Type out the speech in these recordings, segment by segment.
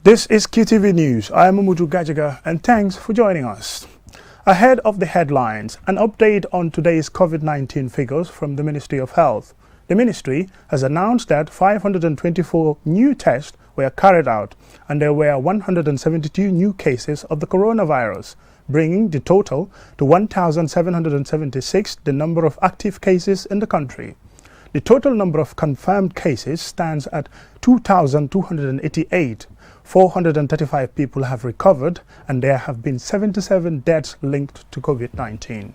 This is Qtv News. I am Umudu Gajaga and thanks for joining us. Ahead of the headlines, an update on today's COVID-19 figures from the Ministry of Health. The ministry has announced that 524 new tests were carried out and there were 172 new cases of the coronavirus, bringing the total to 1,776, the number of active cases in the country. The total number of confirmed cases stands at 2,288. 435 people have recovered and there have been 77 deaths linked to COVID-19.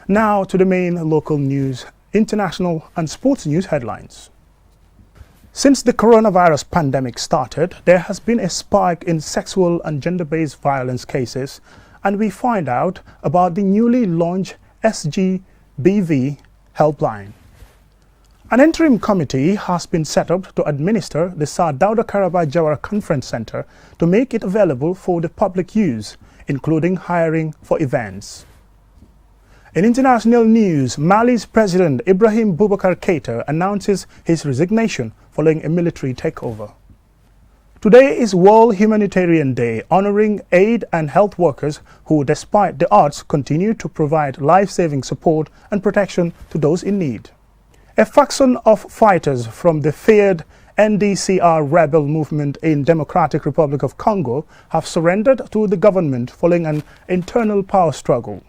Now to the main local news, international and sports news headlines. Since the coronavirus pandemic started, there has been a spike in sexual and gender-based violence cases, and we find out about the newly launched SGBV helpline. An interim committee has been set up to administer the Sir Dawda Kairaba Jawara Conference Centre to make it available for the public use, including hiring for events. In international news, Mali's President Ibrahim Boubacar Keïta announces his resignation following a military takeover. Today is World Humanitarian Day, honoring aid and health workers who, despite the odds, continue to provide life-saving support and protection to those in need. A faction of fighters from the feared NDCR rebel movement in Democratic Republic of Congo have surrendered to the government following an internal power struggle.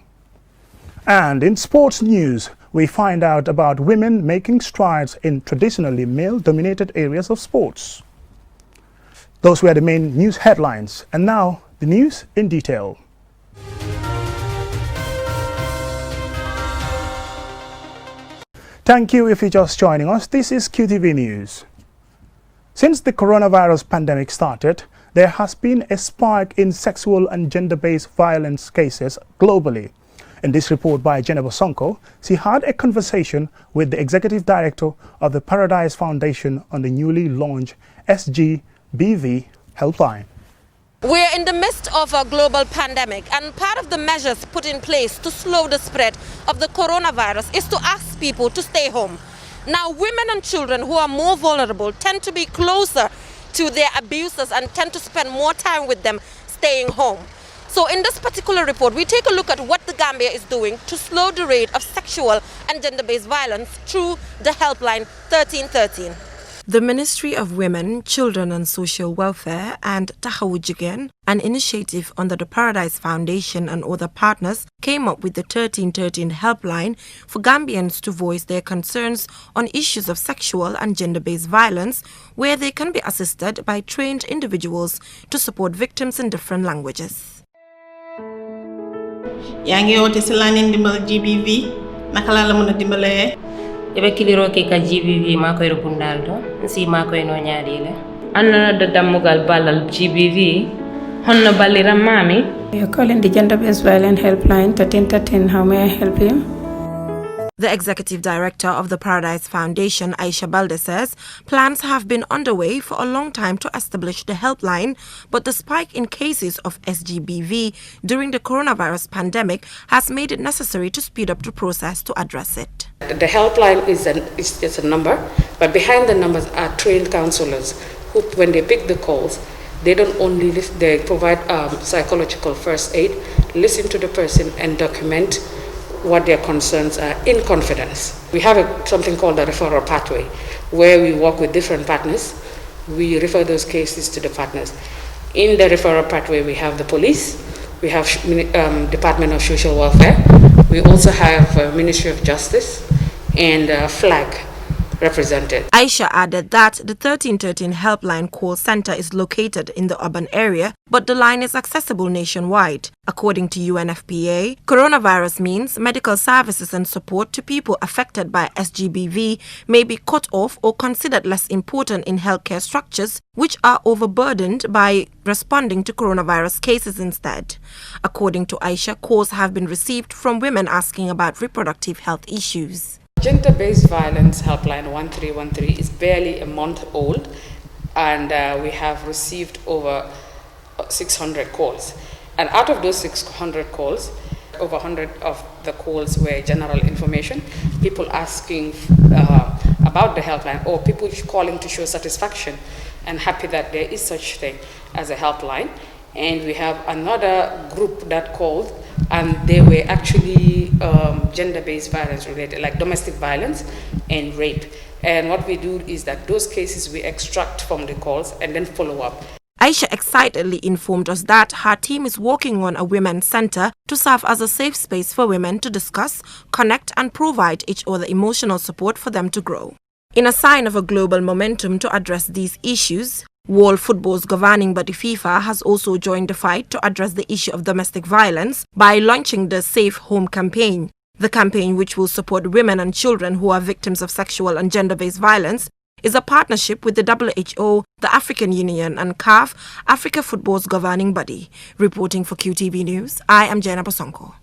And in sports news, we find out about women making strides in traditionally male-dominated areas of sports. Those were the main news headlines, and now the news in detail. Thank you if you're just joining us. This is Qtv News. Since the coronavirus pandemic started, there has been a spike in sexual and gender-based violence cases globally. In this report by Jennifer Sonko, she had a conversation with the executive director of the Paradise Foundation on the newly launched SGBV helpline. We're in the midst of a global pandemic, and part of the measures put in place to slow the spread of the coronavirus is to ask people to stay home. Now, women and children who are more vulnerable tend to be closer to their abusers and tend to spend more time with them staying home. So in this particular report, we take a look at what the Gambia is doing to slow the rate of sexual and gender-based violence through the helpline 1313. The Ministry of Women, Children and Social Welfare and Tahawu Jigen, an initiative under the Paradise Foundation and other partners, came up with the 1313 helpline for Gambians to voice their concerns on issues of sexual and gender-based violence, where they can be assisted by trained individuals to support victims in different languages. Yangi wote silani ndimbal GBV, nakala la muna dimbale. Ebe kiliro ke ka GBV mako ero bundaldo nsi mako eno nyaadile anna da damugal balal GBV honno balira mami. You're calling the gender-based violence helpline 1313. How may I help you? The executive director of the Paradise Foundation, Aisha Balde, says plans have been underway for a long time to establish the helpline, but the spike in cases of SGBV during the coronavirus pandemic has made it necessary to speed up the process to address it. The helpline is a number, but behind the numbers are trained counselors who, when they pick the calls, they don't only listen, they provide psychological first aid, listen to the person and document what their concerns are in confidence. We have something called a referral pathway, where we work with different partners. We refer those cases to the partners. In the referral pathway, we have the police, we have Department of Social Welfare, we also have Ministry of Justice and FLAG represented. Aisha added that the 1313 helpline call center is located in the urban area, but the line is accessible nationwide. According to UNFPA, coronavirus means medical services and support to people affected by SGBV may be cut off or considered less important in healthcare structures, which are overburdened by responding to coronavirus cases instead. According to Aisha, calls have been received from women asking about reproductive health issues. Gender-based violence helpline 1313 is barely a month old, and we have received over 600 calls. And out of those 600 calls, over 100 of the calls were general information, people asking about the helpline, or people calling to show satisfaction and happy that there is such thing as a helpline. And we have another group that called, and they were actually gender-based violence related, like domestic violence and rape. And what we do is that those cases we extract from the calls and then follow up. Aisha excitedly informed us that her team is working on a women's center to serve as a safe space for women to discuss, connect and provide each other emotional support for them to grow. In a sign of a global momentum to address these issues, World Football's governing body FIFA has also joined the fight to address the issue of domestic violence by launching the Safe Home campaign. The campaign, which will support women and children who are victims of sexual and gender-based violence, is a partnership with the WHO, the African Union and CAF, Africa Football's governing body. Reporting for QTV News, I am Jenna Bosonko.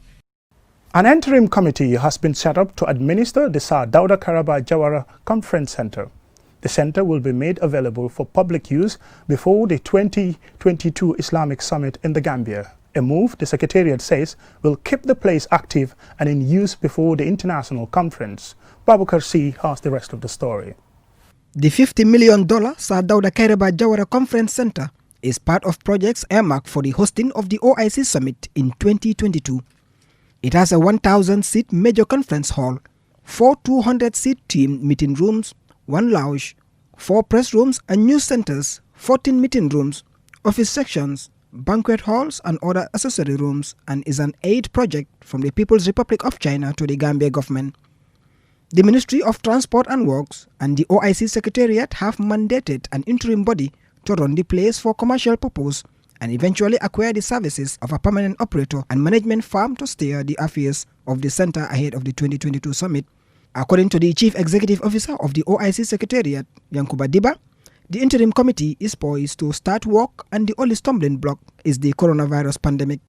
An interim committee has been set up to administer the Sir Dawda Kairaba Jawara Conference Centre. The centre will be made available for public use before the 2022 Islamic Summit in the Gambia, a move the Secretariat says will keep the place active and in use before the international conference. Babukar C has the rest of the story. The $50 million Sir Dawda Kairaba Jawara Conference Centre is part of projects earmarked for the hosting of the OIC Summit in 2022. It has a 1,000-seat major conference hall, 4 200-seat team meeting rooms, 1 lounge, 4 press rooms and news centres, 14 meeting rooms, office sections, banquet halls and other accessory rooms, and is an aid project from the People's Republic of China to the Gambia government. The Ministry of Transport and Works and the OIC Secretariat have mandated an interim body to run the place for commercial purpose and eventually acquire the services of a permanent operator and management firm to steer the affairs of the centre ahead of the 2022 summit. According to the Chief Executive Officer of the OIC Secretariat, Yankuba Diba, the interim committee is poised to start work and the only stumbling block is the coronavirus pandemic.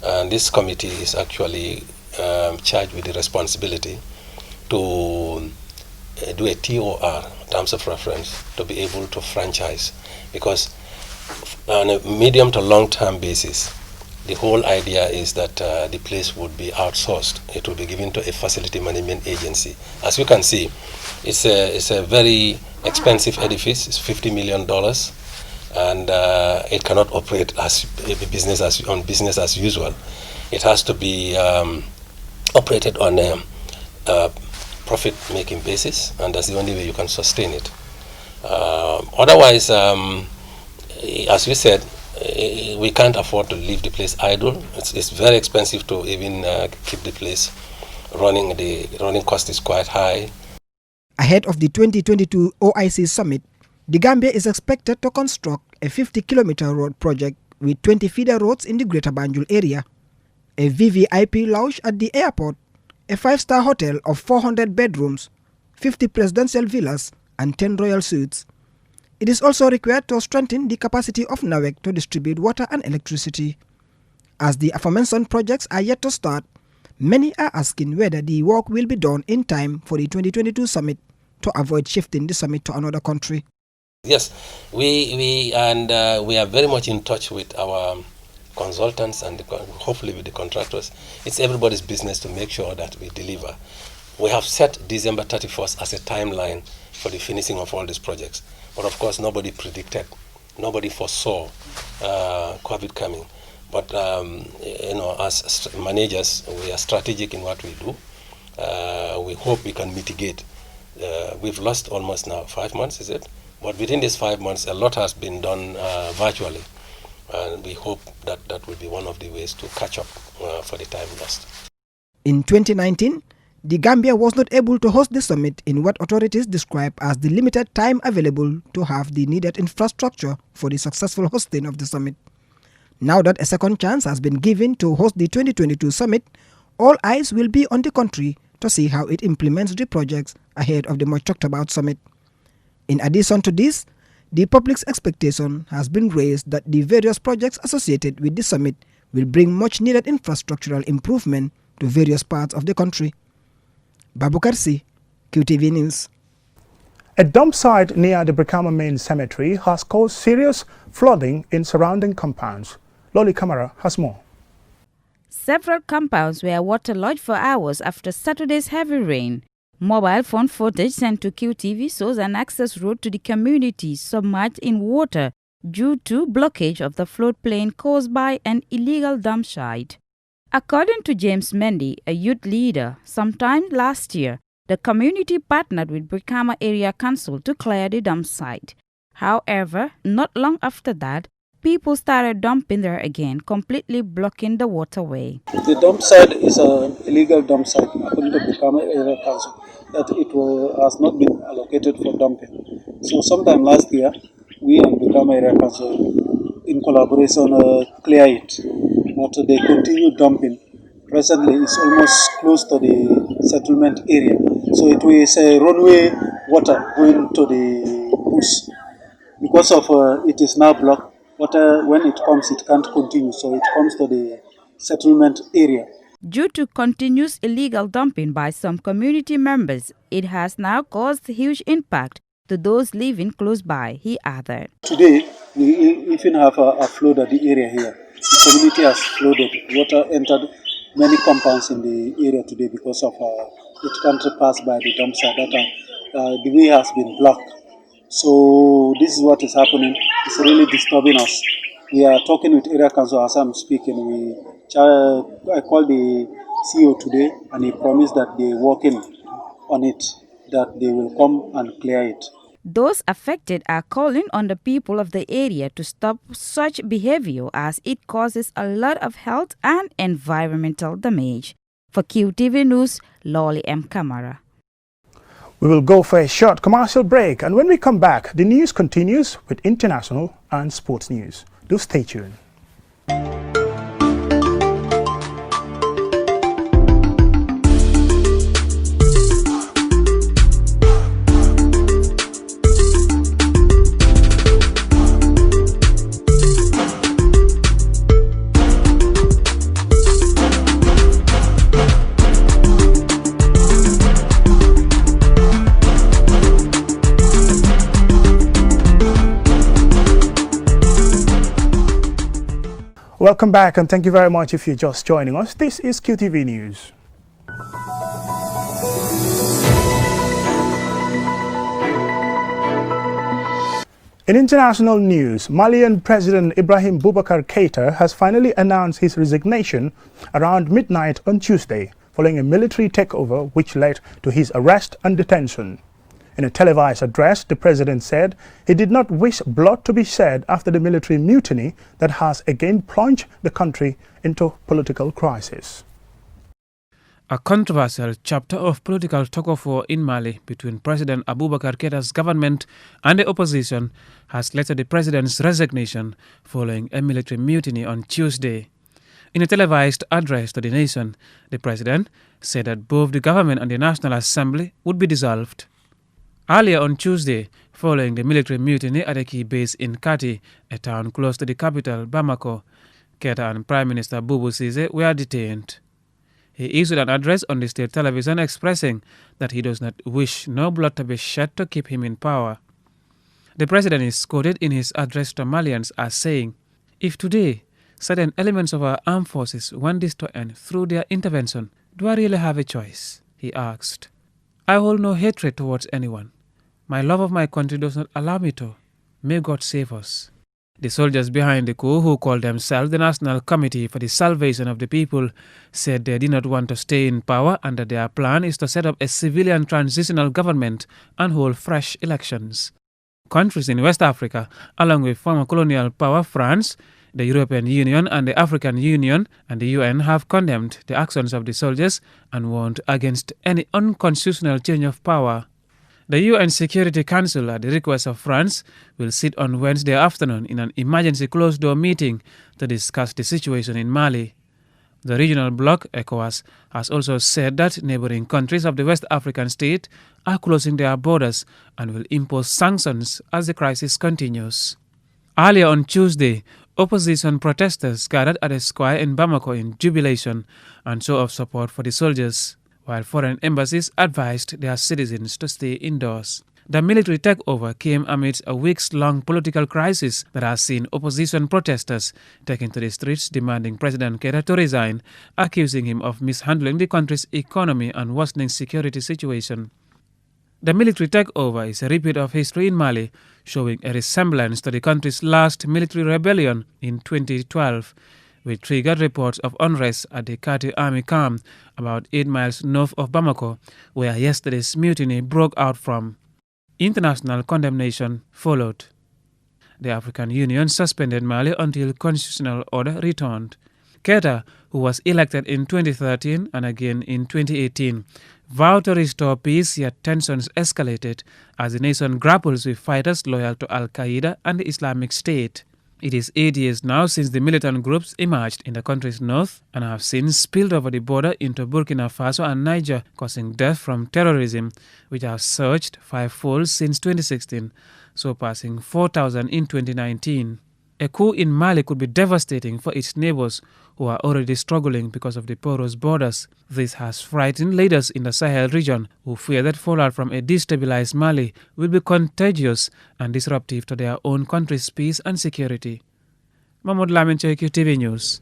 And this committee is actually charged with the responsibility to do a TOR, terms of reference, to be able to franchise. Because on a medium to long term basis, the whole idea is that the place would be outsourced. It will be given to a facility management agency. As you can see, it's a very expensive edifice. It's $50 million, and it cannot operate as business as usual. It has to be operated on a profit-making basis, and that's the only way you can sustain it. Otherwise, as you said, we can't afford to leave the place idle. It's very expensive to even keep the place running. The running cost is quite high. Ahead of the 2022 OIC Summit, the Gambia is expected to construct a 50-kilometer road project with 20 feeder roads in the Greater Banjul area, a VVIP lounge at the airport, a 5-star hotel of 400 bedrooms, 50 presidential villas, and 10 royal suites. It is also required to strengthen the capacity of NAWEC to distribute water and electricity. As the aforementioned projects are yet to start, many are asking whether the work will be done in time for the 2022 summit to avoid shifting the summit to another country. Yes, we are very much in touch with our consultants and hopefully with the contractors. It's everybody's business to make sure that we deliver. We have set December 31st as a timeline for the finishing of all these projects. But of course, nobody predicted, nobody foresaw COVID coming. But as managers, we are strategic in what we do. We hope we can mitigate. We've lost almost now 5 months, is it? But within these 5 months, a lot has been done virtually. And we hope that that will be one of the ways to catch up for the time lost. In 2019, the Gambia was not able to host the summit in what authorities describe as the limited time available to have the needed infrastructure for the successful hosting of the summit. Now that a second chance has been given to host the 2022 summit, all eyes will be on the country to see how it implements the projects ahead of the much talked about summit. In addition to this, the public's expectation has been raised that the various projects associated with the summit will bring much needed infrastructural improvement to various parts of the country. Babukar C, QTV News. A dump site near the Brikama Main Cemetery has caused serious flooding in surrounding compounds. Loli Kamara has more. Several compounds were waterlogged for hours after Saturday's heavy rain. Mobile phone footage sent to QTV shows an access road to the community submerged in water due to blockage of the floodplain caused by an illegal dump site. According to James Mendy, a youth leader, sometime last year, the community partnered with Brikama Area Council to clear the dump site. However, not long after that, people started dumping there again, completely blocking the waterway. The dump site is an illegal dump site, according to Brikama Area Council, that has not been allocated for dumping. So sometime last year, we and Brikama Area Council, in collaboration, clear it. But they continue dumping. Presently, it's almost close to the settlement area. So it is a runway water going to the bush. Because of it is now blocked, water, when it comes, it can't continue. So it comes to the settlement area. Due to continuous illegal dumping by some community members, it has now caused huge impact to those living close by, he added. Today, we even have a flood at the area here. The community has flooded. Water entered many compounds in the area today because of it can't pass by the dump site. The way has been blocked. So this is what is happening. It's really disturbing us. We are talking with area council as I'm speaking. I called the CEO today and he promised that they're working on it, that they will come and clear it. Those affected are calling on the people of the area to stop such behavior as it causes a lot of health and environmental damage. For QTV News, Lolly M. Kamara. We will go for a short commercial break, and when we come back, the news continues with international and sports news. Do stay tuned. Welcome back, and thank you very much if you're just joining us. This is QTV News. In international news, Malian President Ibrahim Boubacar Keïta has finally announced his resignation around midnight on Tuesday, following a military takeover which led to his arrest and detention. In a televised address, the president said he did not wish blood to be shed after the military mutiny that has again plunged the country into political crisis. A controversial chapter of political tug-of-war in Mali between President Boubacar Keïta's government and the opposition has led to the president's resignation following a military mutiny on Tuesday. In a televised address to the nation, the president said that both the government and the National Assembly would be dissolved. Earlier on Tuesday, following the military mutiny at a key base in Kati, a town close to the capital, Bamako, Keïta and Prime Minister Boubou Cissé were detained. He issued an address on the state television expressing that he does not wish no blood to be shed to keep him in power. The president is quoted in his address to Malians as saying, "If today certain elements of our armed forces want this to end through their intervention, do I really have a choice?" he asked. "I hold no hatred towards anyone. My love of my country does not allow me to. May God save us." The soldiers behind the coup, who called themselves the National Committee for the Salvation of the People, said they did not want to stay in power and that their plan is to set up a civilian transitional government and hold fresh elections. Countries in West Africa, along with former colonial power France, the European Union and the African Union and the UN have condemned the actions of the soldiers and warned against any unconstitutional change of power. The UN Security Council, at the request of France, will sit on Wednesday afternoon in an emergency closed-door meeting to discuss the situation in Mali. The regional bloc, ECOWAS, has also said that neighboring countries of the West African state are closing their borders and will impose sanctions as the crisis continues. Earlier on Tuesday, opposition protesters gathered at a square in Bamako in jubilation and show of support for the soldiers, while foreign embassies advised their citizens to stay indoors. The military takeover came amidst a weeks-long political crisis that has seen opposition protesters taking to the streets demanding President Keita to resign, accusing him of mishandling the country's economy and worsening security situation. The military takeover is a repeat of history in Mali, showing a resemblance to the country's last military rebellion in 2012, which triggered reports of unrest at the Kati army camp about 8 miles north of Bamako, where yesterday's mutiny broke out from. International condemnation followed. The African Union suspended Mali until constitutional order returned. Keita, who was elected in 2013 and again in 2018, vowed to restore peace, yet tensions escalated as the nation grapples with fighters loyal to Al-Qaeda and the Islamic State. It is 8 years now since the militant groups emerged in the country's north and have since spilled over the border into Burkina Faso and Niger, causing death from terrorism, which have surged fivefold since 2016, surpassing 4,000 in 2019. A coup in Mali could be devastating for its neighbors, who are already struggling because of the porous borders. This has frightened leaders in the Sahel region, who fear that fallout from a destabilized Mali will be contagious and disruptive to their own country's peace and security. Mahmoud Lamin, Qtv News.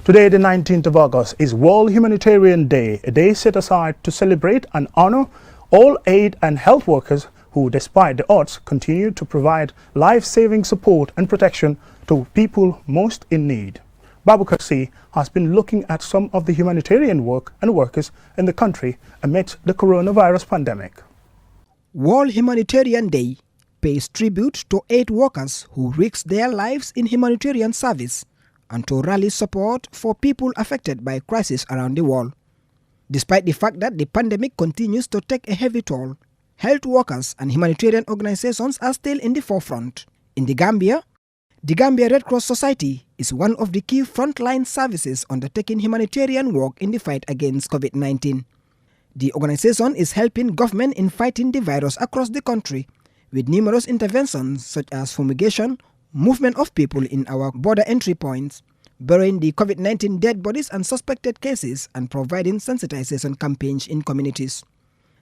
Today, the 19th of August, is World Humanitarian Day, a day set aside to celebrate and honor all aid and health workers who, despite the odds, continue to provide life-saving support and protection to people most in need. Babu Kasi has been looking at some of the humanitarian work and workers in the country amidst the coronavirus pandemic. World Humanitarian Day pays tribute to aid workers who risk their lives in humanitarian service and to rally support for people affected by crises around the world. Despite the fact that the pandemic continues to take a heavy toll, health workers and humanitarian organizations are still in the forefront. In the Gambia Red Cross Society is one of the key frontline services undertaking humanitarian work in the fight against COVID-19. The organization is helping government in fighting the virus across the country with numerous interventions such as fumigation, movement of people in our border entry points, burying the COVID-19 dead bodies and suspected cases, and providing sensitization campaigns in communities.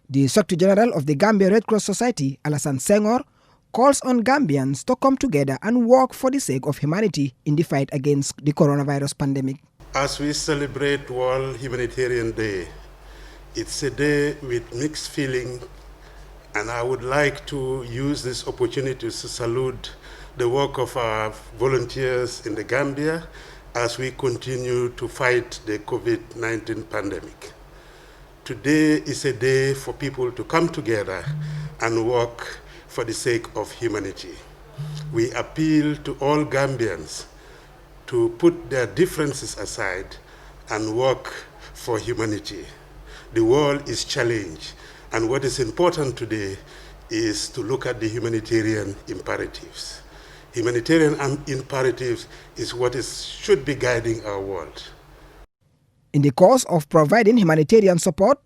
The Secretary General of the Gambia Red Cross Society, Alassane Senghor, calls on Gambians to come together and work for the sake of humanity in the fight against the coronavirus pandemic. As we celebrate World Humanitarian Day, it's a day with mixed feeling, and I would like to use this opportunity to salute the work of our volunteers in the Gambia as we continue to fight the COVID-19 pandemic. Today is a day for people to come together and work for the sake of humanity. We appeal to all Gambians to put their differences aside and work for humanity. The world is challenged, and what is important today is to look at the humanitarian imperatives. Humanitarian imperatives is what should be guiding our world. In the course of providing humanitarian support,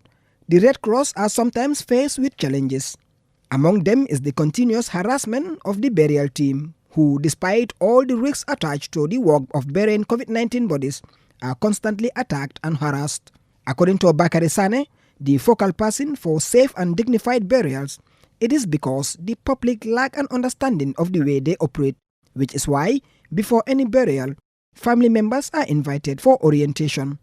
the Red Cross are sometimes faced with challenges. Among them is the continuous harassment of the burial team, who, despite all the risks attached to the work of burying COVID-19 bodies, are constantly attacked and harassed. According to Bakari Sane, the focal person for safe and dignified burials, it is because the public lack an understanding of the way they operate, which is why, before any burial, family members are invited for orientation.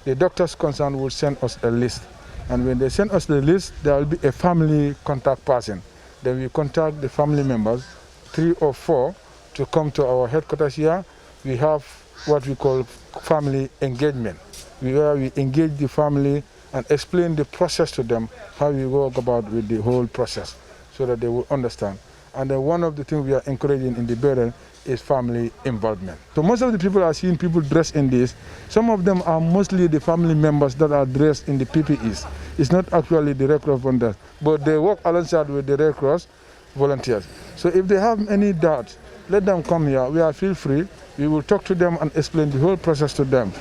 The doctors concerned will send us a list. And when they send us the list, there will be a family contact person. Then we contact the family members, 3 or 4, to come to our headquarters here. We have what we call family engagement, where we engage the family and explain the process to them, how we work about with the whole process, so that they will understand. And then one of the things we are encouraging in the burial is family involvement. So most of the people are seeing people dressed in this. Some of them are mostly the family members that are dressed in the PPEs. It's not actually the Red Cross volunteers, but they work alongside with the Red Cross volunteers. So if they have any doubts, let them come here. We are feel free. We will talk to them and explain the whole process to them.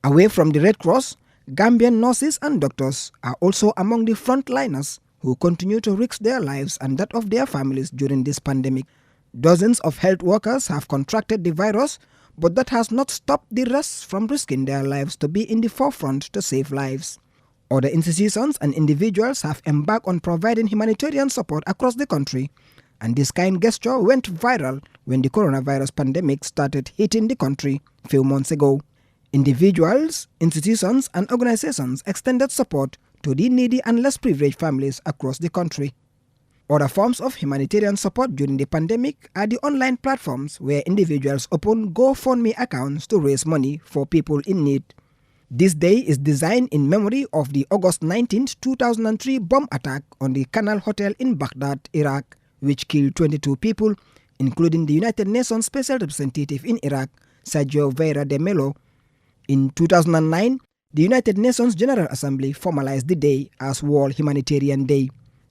Away from the Red Cross, Gambian nurses and doctors are also among the frontliners who continue to risk their lives and that of their families during this pandemic. Dozens of health workers have contracted the virus, but that has not stopped the rest from risking their lives to be in the forefront to save lives. Other institutions and individuals have embarked on providing humanitarian support across the country, and this kind gesture went viral when the coronavirus pandemic started hitting the country a few months ago. Individuals, institutions, and organizations extended support to the needy and less privileged families across the country. Other forms of humanitarian support during the pandemic are the online platforms where individuals open GoFundMe accounts to raise money for people in need. This day is designed in memory of the August 19, 2003 bomb attack on the Canal Hotel in Baghdad, Iraq, which killed 22 people, including the United Nations Special Representative in Iraq, Sergio Vieira de Mello. In 2009, the United Nations General Assembly formalized the day as World Humanitarian Day.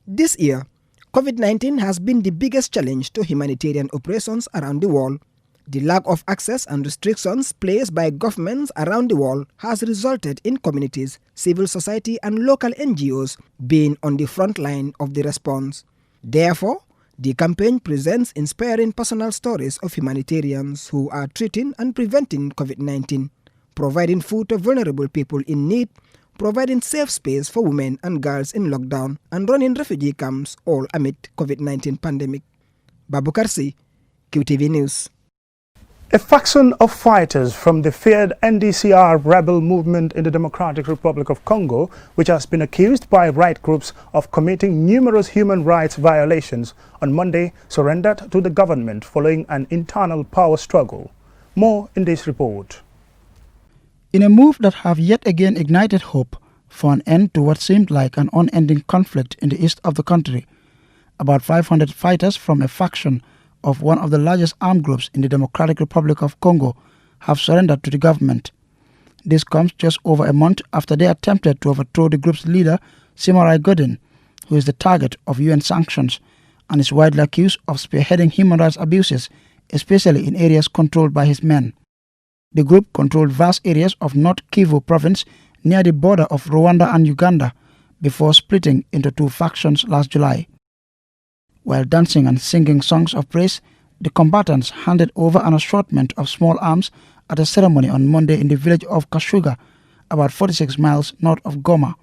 This year, COVID-19 has been the biggest challenge to humanitarian operations around the world. The lack of access and restrictions placed by governments around the world has resulted in communities, civil society, and local NGOs being on the front line of the response. Therefore, the campaign presents inspiring personal stories of humanitarians who are treating and preventing COVID-19, providing food to vulnerable people in need, providing safe space for women and girls in lockdown, and running refugee camps, all amid COVID-19 pandemic. Babukar Si, QTV News. A faction of fighters from the feared NDCR rebel movement in the Democratic Republic of Congo, which has been accused by right groups of committing numerous human rights violations, on Monday surrendered to the government following an internal power struggle. More in this report. In a move that have yet again ignited hope for an end to what seemed like an unending conflict in the east of the country, about 500 fighters from a faction of one of the largest armed groups in the Democratic Republic of Congo have surrendered to the government. This comes just over a month after they attempted to overthrow the group's leader, Simarai Godin, who is the target of UN sanctions and is widely accused of spearheading human rights abuses, especially in areas controlled by his men. The group controlled vast areas of North Kivu province near the border of Rwanda and Uganda before splitting into two factions last July. While dancing and singing songs of praise, the combatants handed over an assortment of small arms at a ceremony on Monday in the village of Kashuga, about 46 miles north of Goma.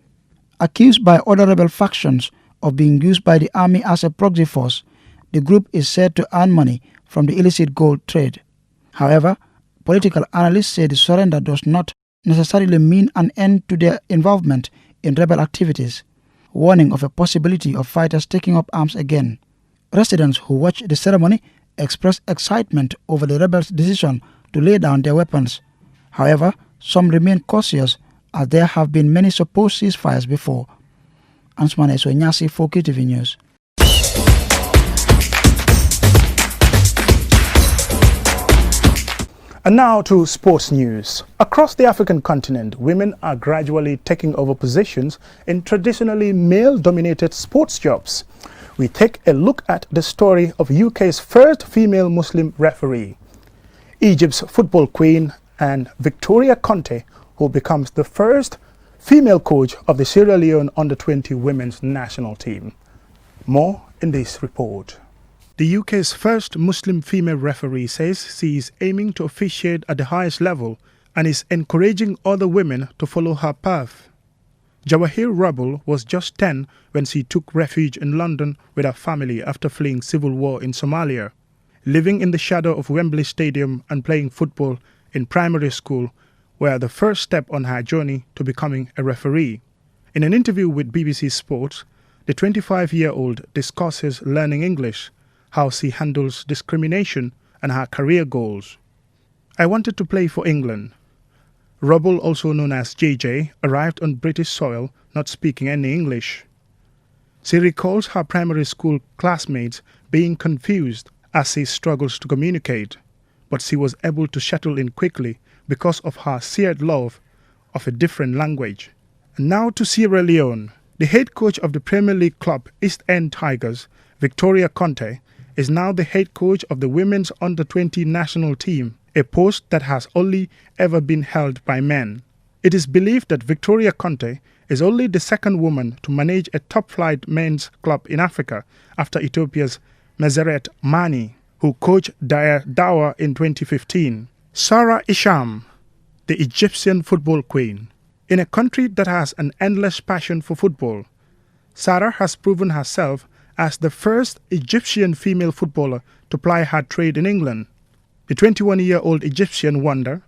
Accused by other rebel factions of being used by the army as a proxy force, the group is said to earn money from the illicit gold trade. However, political analysts say the surrender does not necessarily mean an end to their involvement in rebel activities, warning of a possibility of fighters taking up arms again. Residents who watched the ceremony expressed excitement over the rebels' decision to lay down their weapons. However, some remain cautious as there have been many supposed ceasefires before. Ansmane Sonyasi for Qtv News. And now to sports news. Across the African continent, women are gradually taking over positions in traditionally male-dominated sports jobs. We take a look at the story of UK's first female Muslim referee, Egypt's football queen, and Victoria Conte, who becomes the first female coach of the Sierra Leone under-20 women's national team. More in this report. The UK's first Muslim female referee says she is aiming to officiate at the highest level and is encouraging other women to follow her path. Jawahir Rabul was just 10 when she took refuge in London with her family after fleeing civil war in Somalia. Living in the shadow of Wembley Stadium and playing football in primary school were the first step on her journey to becoming a referee. In an interview with BBC Sports, the 25-year-old discusses learning English, how she handles discrimination, and her career goals. I wanted to play for England. Rubble, also known as JJ, arrived on British soil not speaking any English. She recalls her primary school classmates being confused as she struggles to communicate, but she was able to settle in quickly because of her shared love of a different language. And now to Sierra Leone. The head coach of the Premier League club East End Tigers, Victoria Conte, is now the head coach of the women's under-20 national team, a post that has only ever been held by men. It is believed that Victoria Conte is only the second woman to manage a top-flight men's club in Africa after Ethiopia's Meseret Mani, who coached Dire Dawa in 2015. Sarah Isham, the Egyptian football queen, In a country that has an endless passion for football, Sarah has proven herself as the first Egyptian female footballer to ply her trade in England. The 21-year-old Egyptian wonder,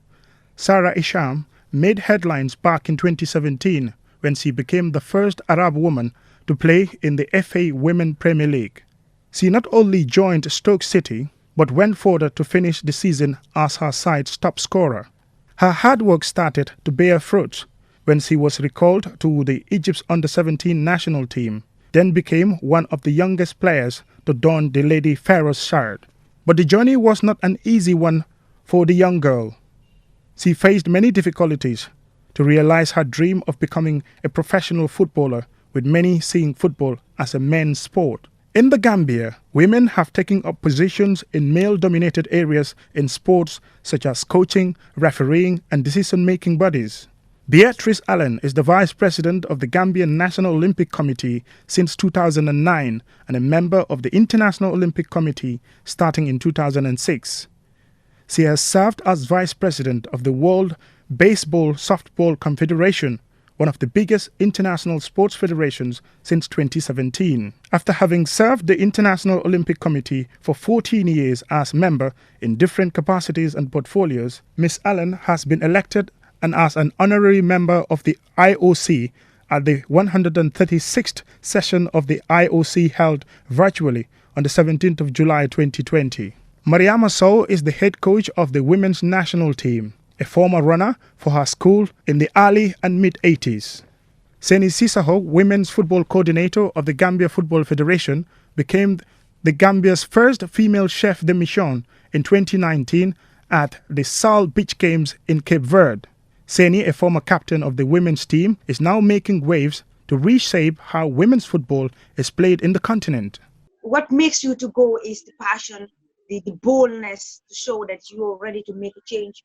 Sarah Isham, made headlines back in 2017 when she became the first Arab woman to play in the FA Women Premier League. She not only joined Stoke City, but went further to finish the season as her side's top scorer. Her hard work started to bear fruit when she was recalled to the Egypt's under-17 national team, then became one of the youngest players to don the Lady Pharaoh's shirt. But the journey was not an easy one for the young girl. She faced many difficulties to realize her dream of becoming a professional footballer, with many seeing football as a men's sport. In the Gambia, women have taken up positions in male-dominated areas in sports such as coaching, refereeing, and decision-making bodies. Beatrice Allen is the Vice President of the Gambian National Olympic Committee since 2009 and a member of the International Olympic Committee starting in 2006. She has served as Vice President of the World Baseball Softball Confederation, one of the biggest international sports federations, since 2017. After having served the International Olympic Committee for 14 years as member in different capacities and portfolios, Ms. Allen has been elected and as an honorary member of the IOC at the 136th session of the IOC held virtually on the 17th of July 2020. Mariama Sow is the head coach of the women's national team, a former runner for her school in the early and mid-80s. Seni Sisaho, women's football coordinator of the Gambia Football Federation, became the Gambia's first female chef de mission in 2019 at the Sal Beach Games in Cape Verde. Seni, a former captain of the women's team, is now making waves to reshape how women's football is played in the continent. What makes you to go is the passion, the boldness to show that you are ready to make a change,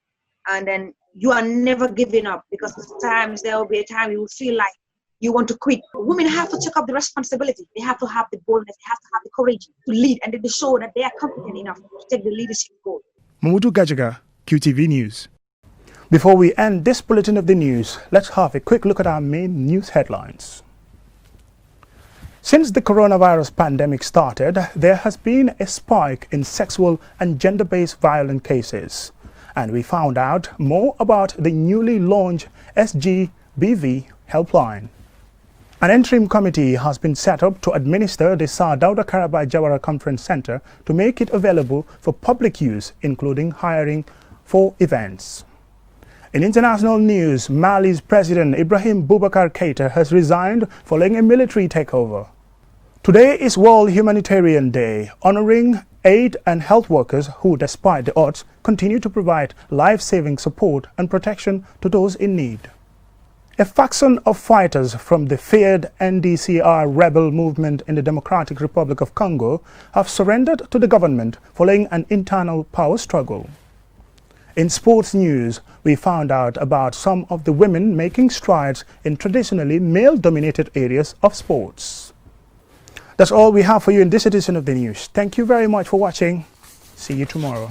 and then you are never giving up, because sometimes there will be a time you will feel like you want to quit. Women have to take up the responsibility. They have to have the boldness, they have to have the courage to lead, and to show that they are competent enough to take the leadership role. Mamudu Gajaga, QTV News. Before we end this bulletin of the news, let's have a quick look at our main news headlines. Since the coronavirus pandemic started, there has been a spike in sexual and gender-based violent cases. And we found out more about the newly launched SGBV helpline. An interim committee has been set up to administer the Sir Dawda Kairaba Jawara Conference Centre to make it available for public use, including hiring for events. In international news, Mali's President Ibrahim Boubacar Keïta has resigned following a military takeover. Today is World Humanitarian Day, honoring aid and health workers who, despite the odds, continue to provide life-saving support and protection to those in need. A faction of fighters from the feared NDCR rebel movement in the Democratic Republic of Congo have surrendered to the government following an internal power struggle. In sports news, we found out about some of the women making strides in traditionally male-dominated areas of sports. That's all we have for you in this edition of the news. Thank you very much for watching. See you tomorrow.